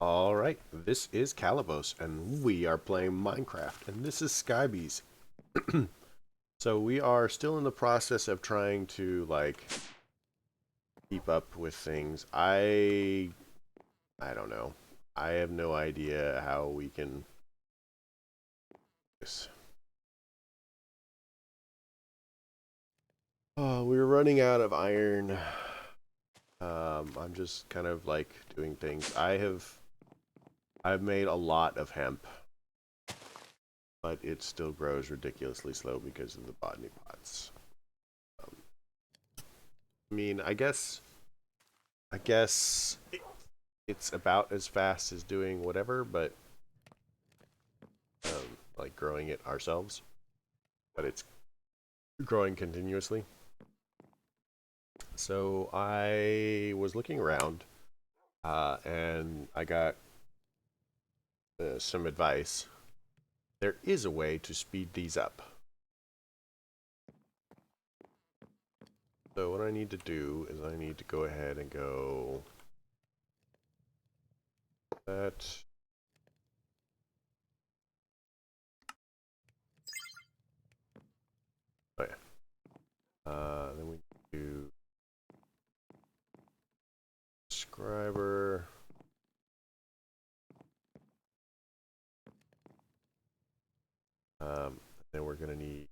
Alright, this is Calabos, and we are playing Minecraft, and this is Skybees. So we are still in the process of trying to, keep up with things. I don't know. I have no idea how we can... This. Oh, we're running out of iron. I'm just kind of, doing things. I've made a lot of hemp, but it still grows ridiculously slow because of the botany pots. Um, I mean, I guess it's about as fast as doing whatever, but like growing it ourselves. But it's growing continuously. So I was looking around, and I got some advice. There is a way to speed these up. So what I need to do is I need to go ahead and go that. Oh yeah. Then we do subscriber. Um, then we're gonna need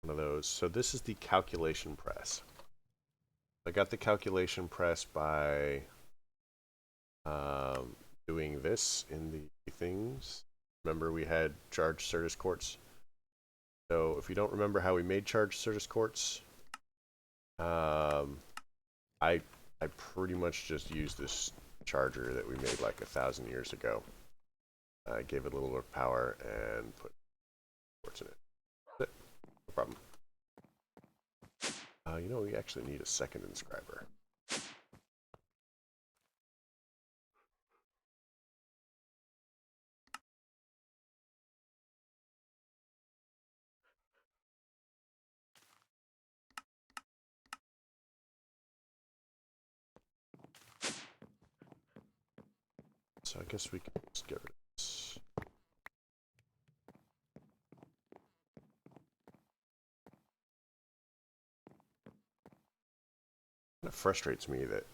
one of those. So this is the calculation press. I got the calculation press by doing this in the things. Remember we had charged Certus quartz. So if you don't remember how we made charged Certus quartz, um, I I pretty much just used this charger that we made like 1,000 years ago. I gave it a little more power and put quartz in it. That's it. No problem. We actually need a second inscriber. So I guess we can just get rid of this. It frustrates me that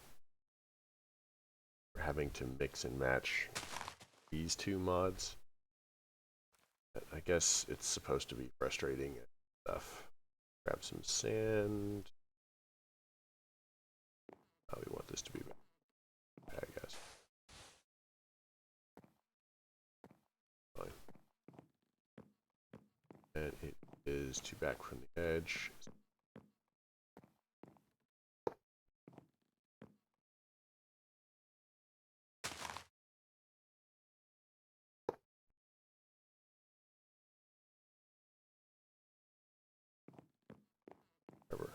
we're having to mix and match these two mods. I guess it's supposed to be frustrating and stuff. Grab some sand. Oh, we want this to be bad, I guess. Fine. And it is too back from the edge. Whatever.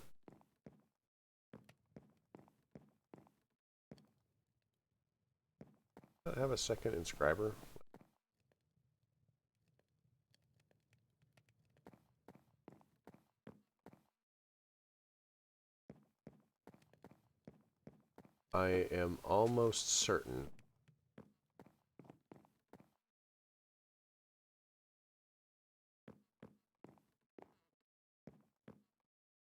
I have a second inscriber. I am almost certain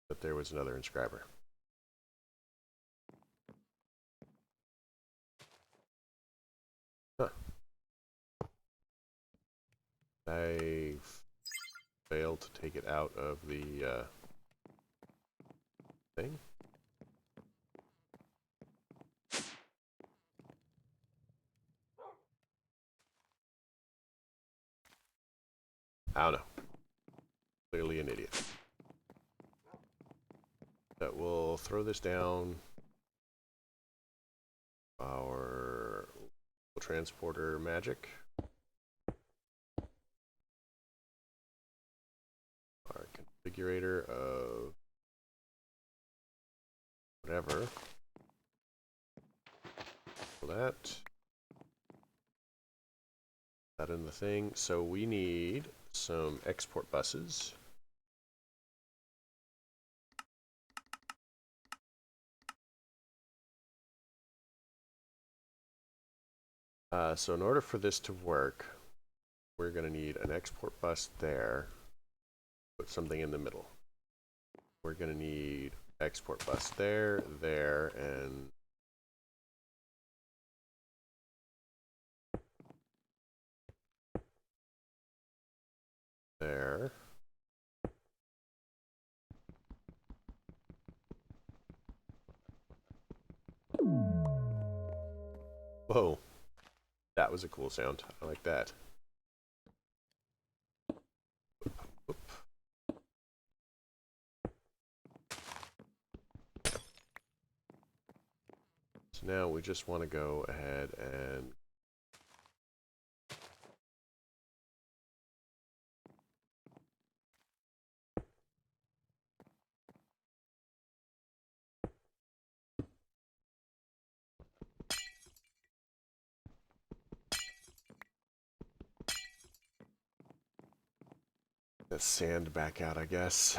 that there was another inscriber. Huh. I failed to take it out of the thing. I don't know. Clearly an idiot. That will throw this down. Our transporter magic. Our configurator of whatever. That in the thing. So we need some export buses. So in order for this to work, we're going to need an export bus there. Put something in the middle. We're going to need export bus there, there, and there. Whoa, that was a cool sound. I like that. Oop. So now we just want to go ahead and get sand back out, I guess.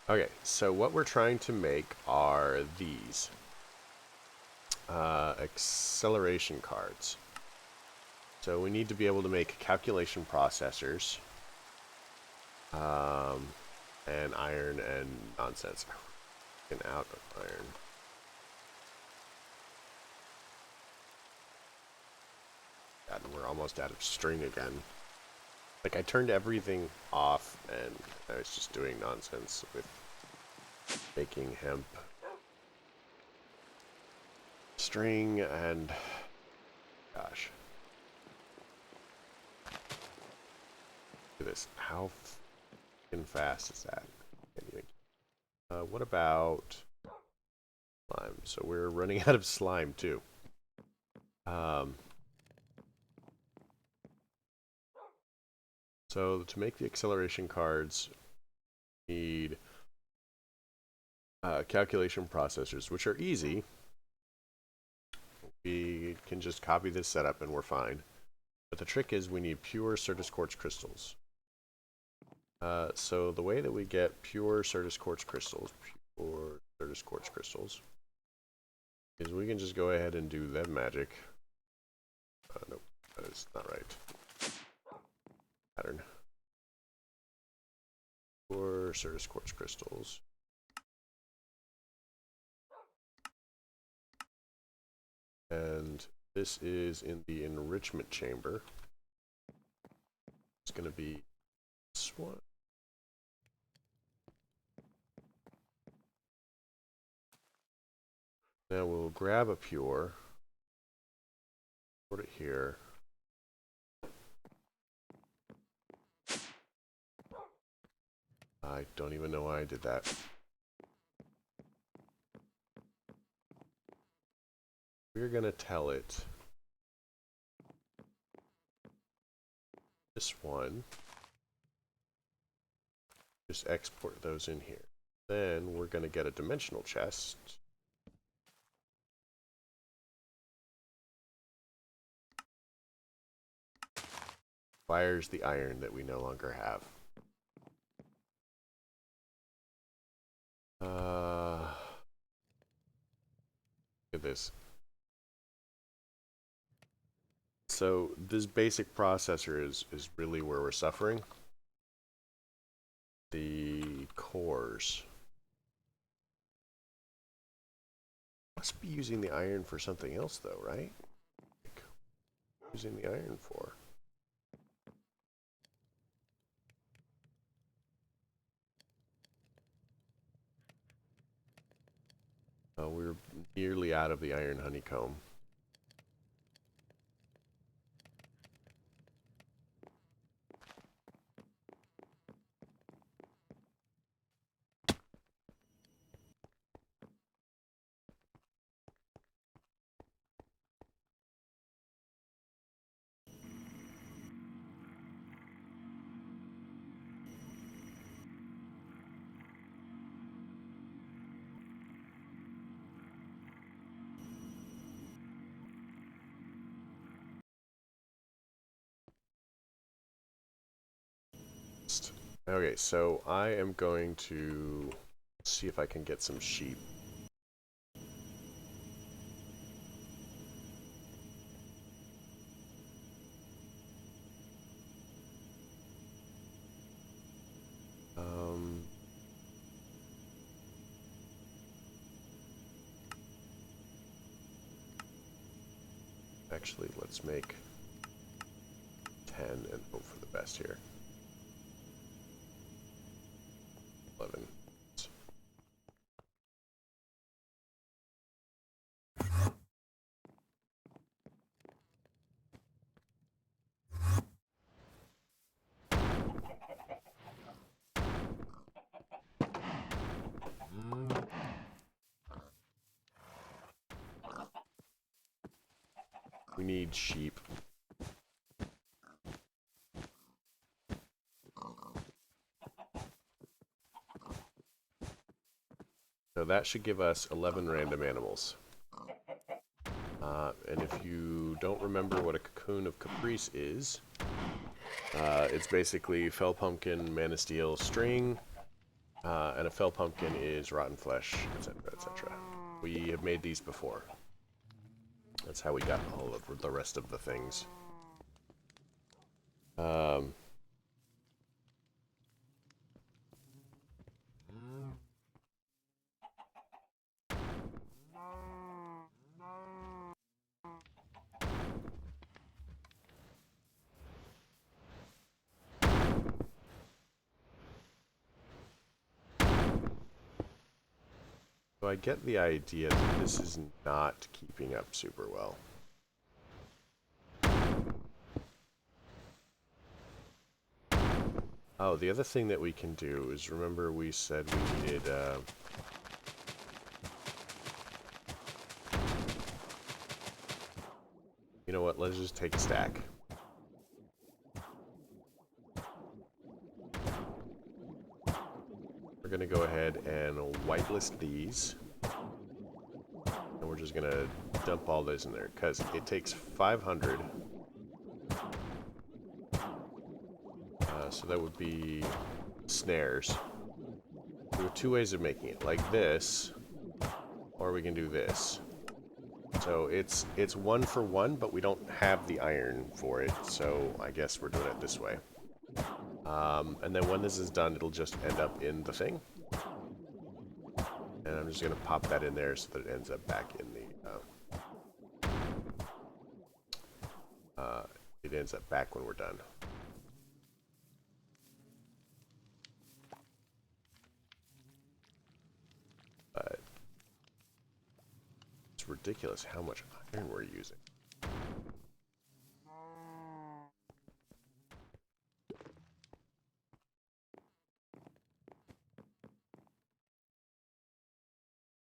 Okay, so what we're trying to make are these acceleration cards. So we need to be able to make calculation processors, and iron and nonsense. Getting out of iron. God, we're almost out of string again. Like, I turned everything off and I was just doing nonsense with making hemp string and gosh. Look at this. How fucking fast is that? What about slime? So we're running out of slime too. So to make the acceleration cards, we need calculation processors, which are easy. We can just copy this setup and we're fine. But the trick is we need pure Certus quartz crystals. So the way that we get pure Certus quartz crystals, is we can just go ahead and do that magic. Nope, that is not right. Pattern. Pure Certus quartz crystals. And this is in the enrichment chamber. It's going to be this one. Now we'll grab a pure, put it here. I don't even know why I did that. We're going to tell it this one. Just export those in here. Then we're going to get a dimensional chest. Fires the iron that we no longer have. Look at this. So this basic processor is really where we're suffering. The cores. Must be using the iron for something else though, right? Like, using the iron for. We're nearly out of the iron honeycomb. Okay, so I am going to see if I can get some sheep. Actually, let's make 10 and hope for the best here. 11. We need sheep. So that should give us 11 random animals. And if you don't remember what a cocoon of caprice is, it's basically fell pumpkin, mana steel, string, and a fell pumpkin is rotten flesh, etc., etc. We have made these before. That's how we got all of the rest of the things. So I get the idea that this is not keeping up super well. Oh, the other thing that we can do is, remember we said we needed, you know what, let's just take a stack. We're going to go ahead and whitelist these. And we're just going to dump all those in there, because it takes 500. So that would be snares. There are two ways of making it, like this, or we can do this. So it's 1 for 1, but we don't have the iron for it, so I guess we're doing it this way. And then when this is done, it'll just end up in the thing. And I'm just going to pop that in there so that it ends up back in the... it ends up back when we're done. But it's ridiculous how much iron we're using.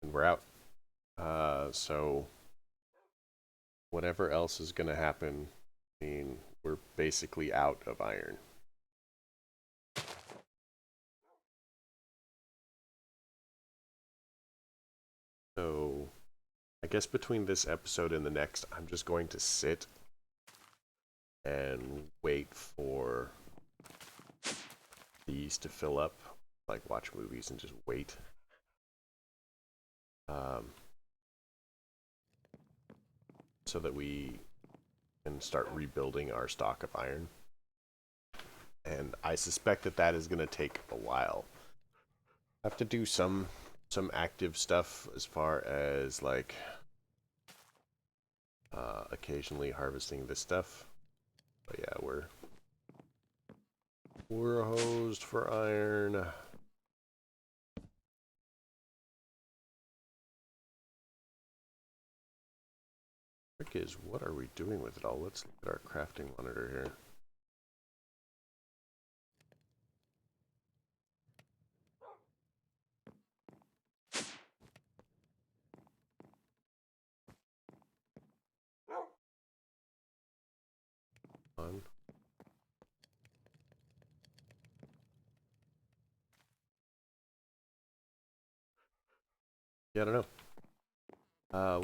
And we're out. So whatever else is going to happen, I mean, we're basically out of iron. So I guess between this episode and the next, I'm just going to sit and wait for these to fill up, like watch movies and just wait. So that we can start rebuilding our stock of iron. And I suspect that that is going to take a while. I have to do some active stuff as far as like occasionally harvesting this stuff. But yeah, we're hosed for iron. Trick is, what are we doing with it all? Let's look at our crafting monitor here. On. Yeah, I don't know.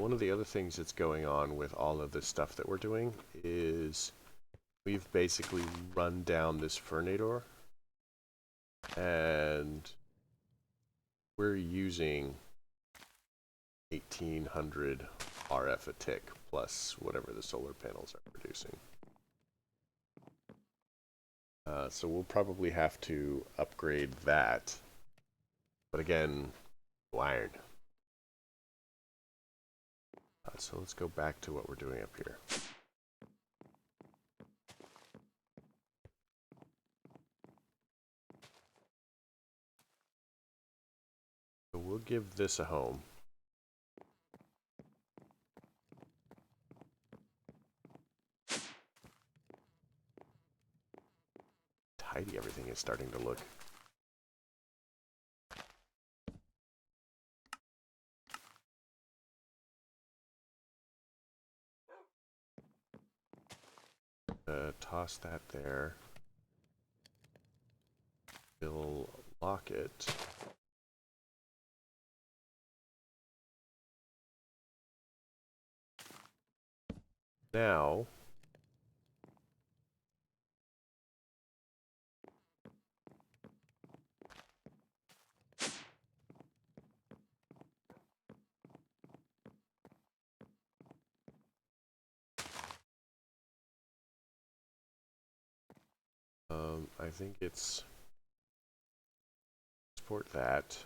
One of the other things that's going on with all of this stuff that we're doing is we've basically run down this Furnator. And we're using 1800 RF a tick plus whatever the solar panels are producing. So we'll probably have to upgrade that. But again, iron. So let's go back to what we're doing up here. So we'll give this a home. Tidy everything is starting to look. Toss that there. We'll lock it. Now, I think it's export that.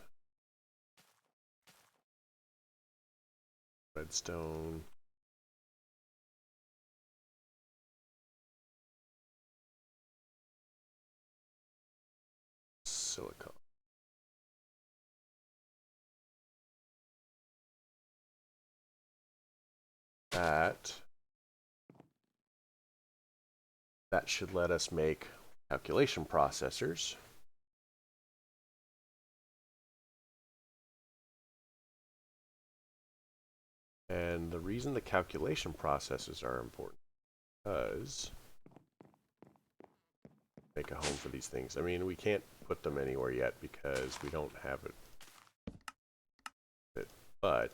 Redstone. Silicon. That should let us make calculation processors. And the reason the calculation processes are important is make a home for these things. I mean, we can't put them anywhere yet because we don't have it. But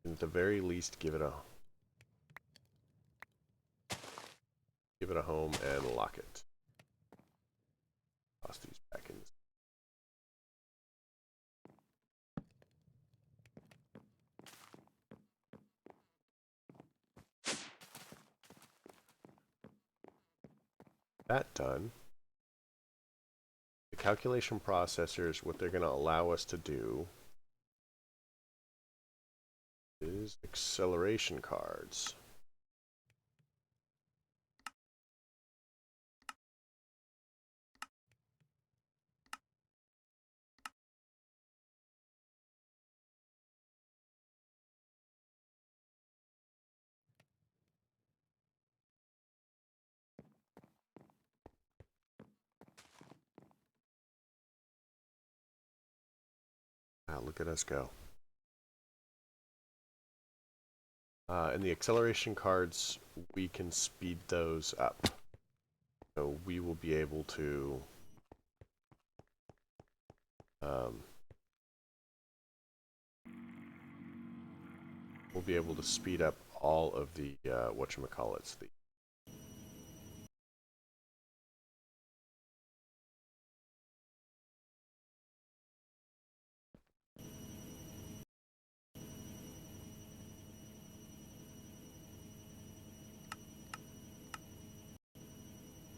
at the very least, give it a home and lock it. Toss these back in. That done. The calculation processors, what they're going to allow us to do is acceleration cards. Wow, look at us go. And the acceleration cards, we can speed those up. So we will be able to speed up all of the whatchamacallits.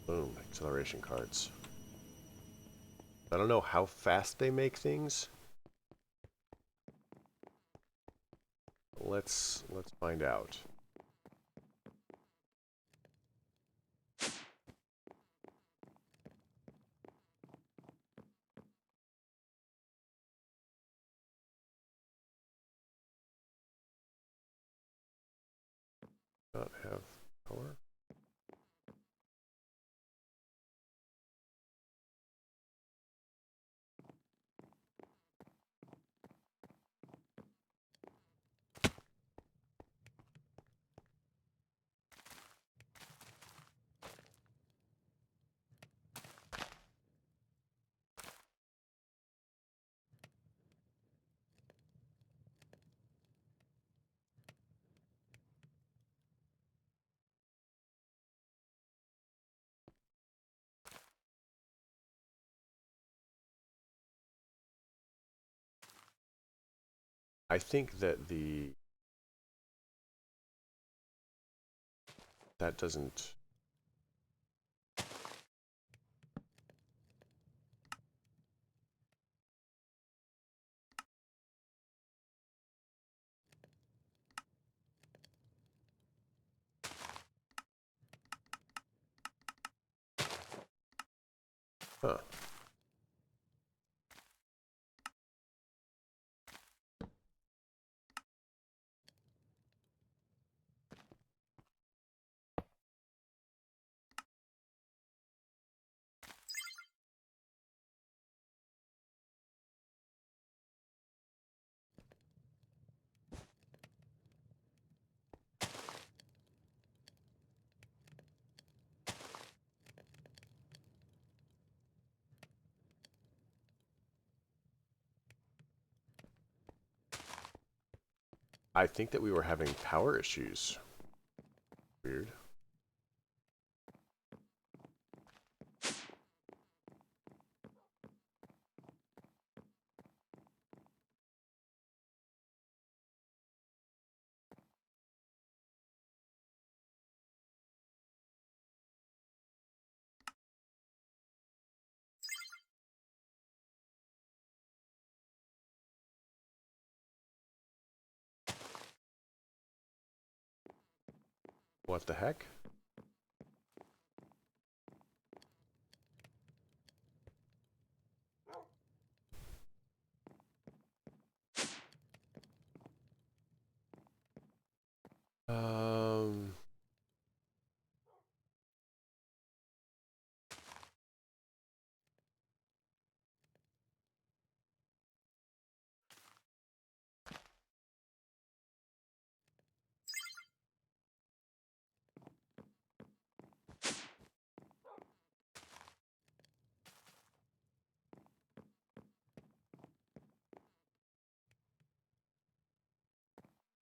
Boom, acceleration cards. I don't know how fast they make things. Let's find out. Not have power. I think that that doesn't. Huh. I think that we were having power issues. Weird. What the heck? Um,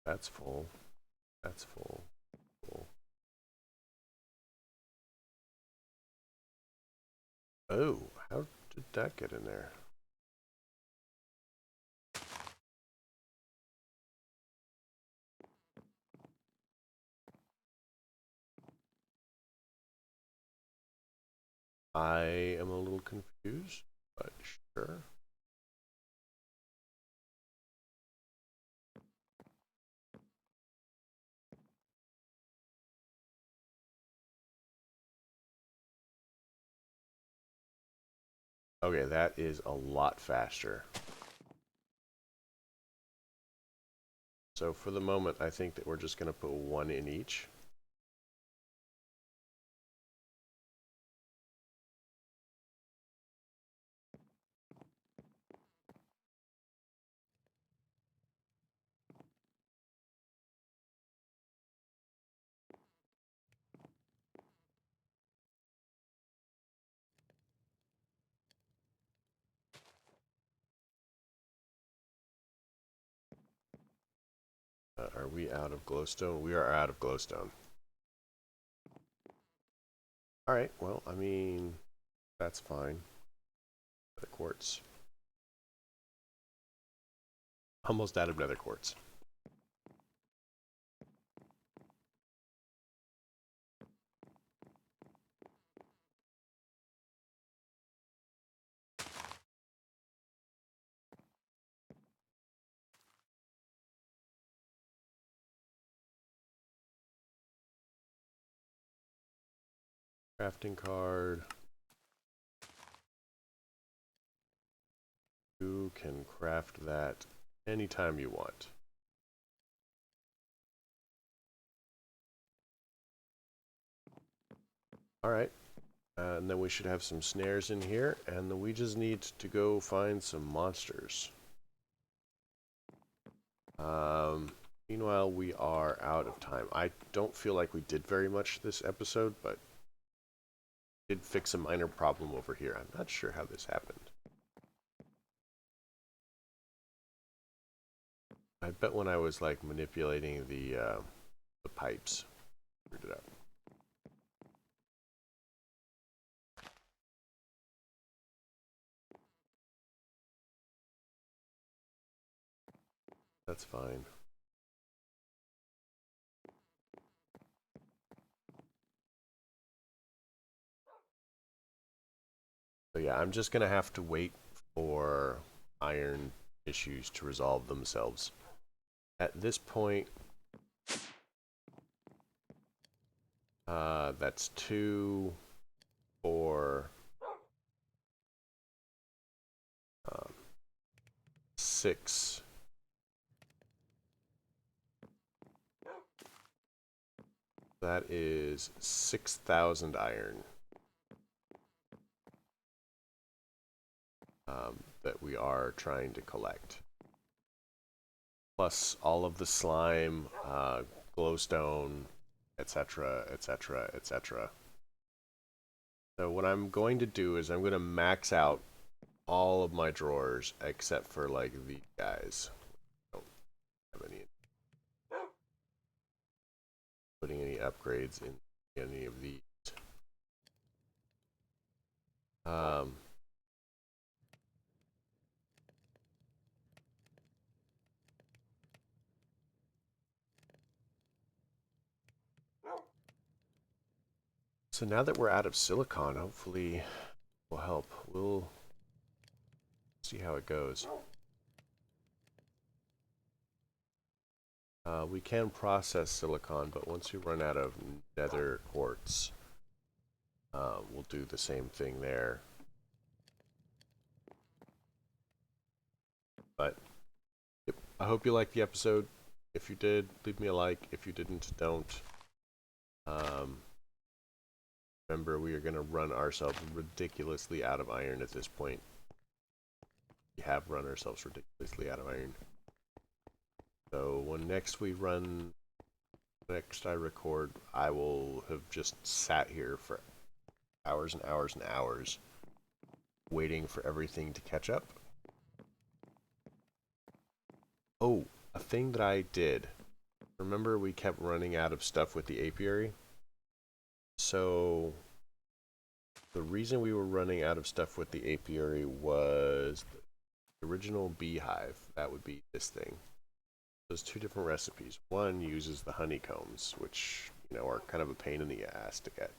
that's full. That's full. Full. Oh, how did that get in there? I am a little confused, but sure. Okay, that is a lot faster. So for the moment, I think that we're just going to put one in each. Are we out of glowstone? We are out of glowstone. All right, well, I mean, that's fine. The quartz. Almost out of nether quartz. Crafting card. You can craft that anytime you want. All right. And then we should have some snares in here, and then we just need to go find some monsters. Meanwhile, we are out of time. I don't feel like we did very much this episode, but did fix a minor problem over here. I'm not sure how this happened. I bet when I was like manipulating the pipes, screwed it up. That's fine. So yeah, I'm just gonna have to wait for iron issues to resolve themselves. At this point, that's 2, 4, 6. That is 6,000 iron that we are trying to collect. Plus all of the slime, glowstone, etc., etc., etc. So what I'm going to do is I'm going to max out all of my drawers except for like these guys. I don't have any putting any upgrades in any of these. So now that we're out of silicon, hopefully will help. We'll see how it goes. We can process silicon, but once we run out of nether quartz, we'll do the same thing there. But yep, I hope you liked the episode. If you did, leave me a like. If you didn't, don't. Remember, we are going to run ourselves ridiculously out of iron at this point. We have run ourselves ridiculously out of iron. So when next I record, I will have just sat here for hours and hours and hours waiting for everything to catch up. Oh, a thing that I did. Remember we kept running out of stuff with the apiary? So the reason we were running out of stuff with the apiary was the original beehive. That would be this thing. There's 2 different recipes. One uses the honeycombs, which, you know, are kind of a pain in the ass to get.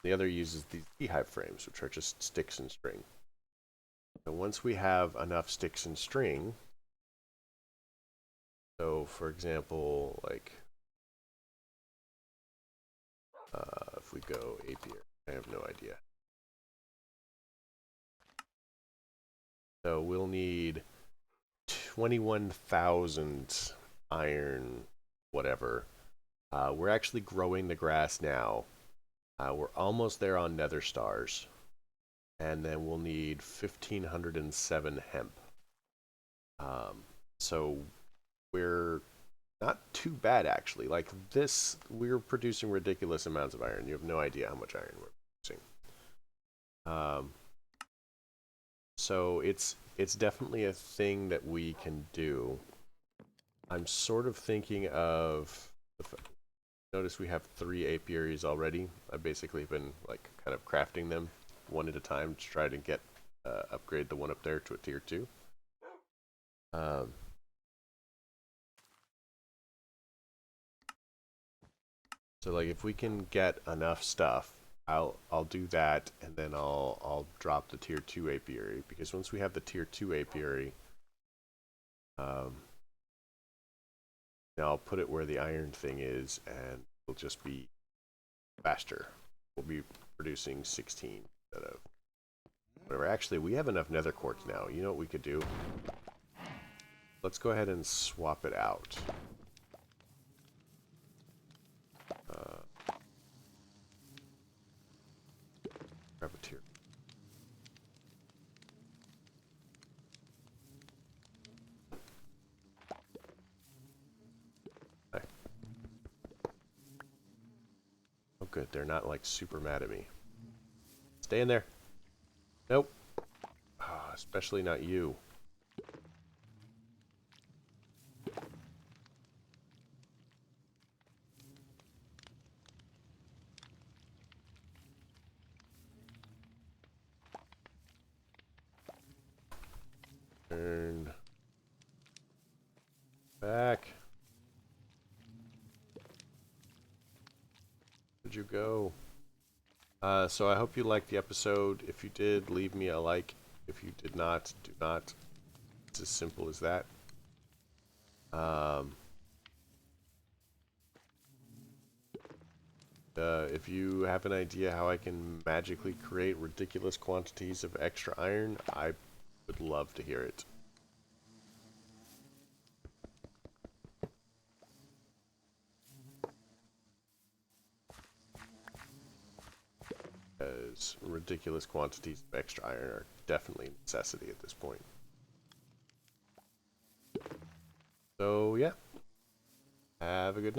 The other uses these beehive frames, which are just sticks and string. So once we have enough sticks and string, so for example, like, if we go apiary, I have no idea. So we'll need 21,000 iron, whatever. We're actually growing the grass now. We're almost there on nether stars. And then we'll need 1,507 hemp. So we're not too bad, actually. Like this, we're producing ridiculous amounts of iron. You have no idea how much iron we're producing. So it's definitely a thing that we can do. I'm sort of thinking of... Notice we have 3 apiaries already. I've basically been like kind of crafting them one at a time to try to get upgrade the one up there to a tier 2. So like if we can get enough stuff, I'll do that, and then I'll drop the tier 2 apiary, because once we have the tier 2 apiary, now I'll put it where the iron thing is, and it'll just be faster. We'll be producing 16 instead of whatever. Actually, we have enough nether quartz now. You know what we could do? Let's go ahead and swap it out. Grab a tier. Okay. Oh good, they're not like super mad at me. Stay in there. Nope. Especially not you. Turn. back. Where'd you go? So I hope you liked the episode. If you did, leave me a like. If you did not, do not. It's as simple as that. If you have an idea how I can magically create ridiculous quantities of extra iron, I would love to hear it. Because ridiculous quantities of extra iron are definitely a necessity at this point. So yeah, have a good night.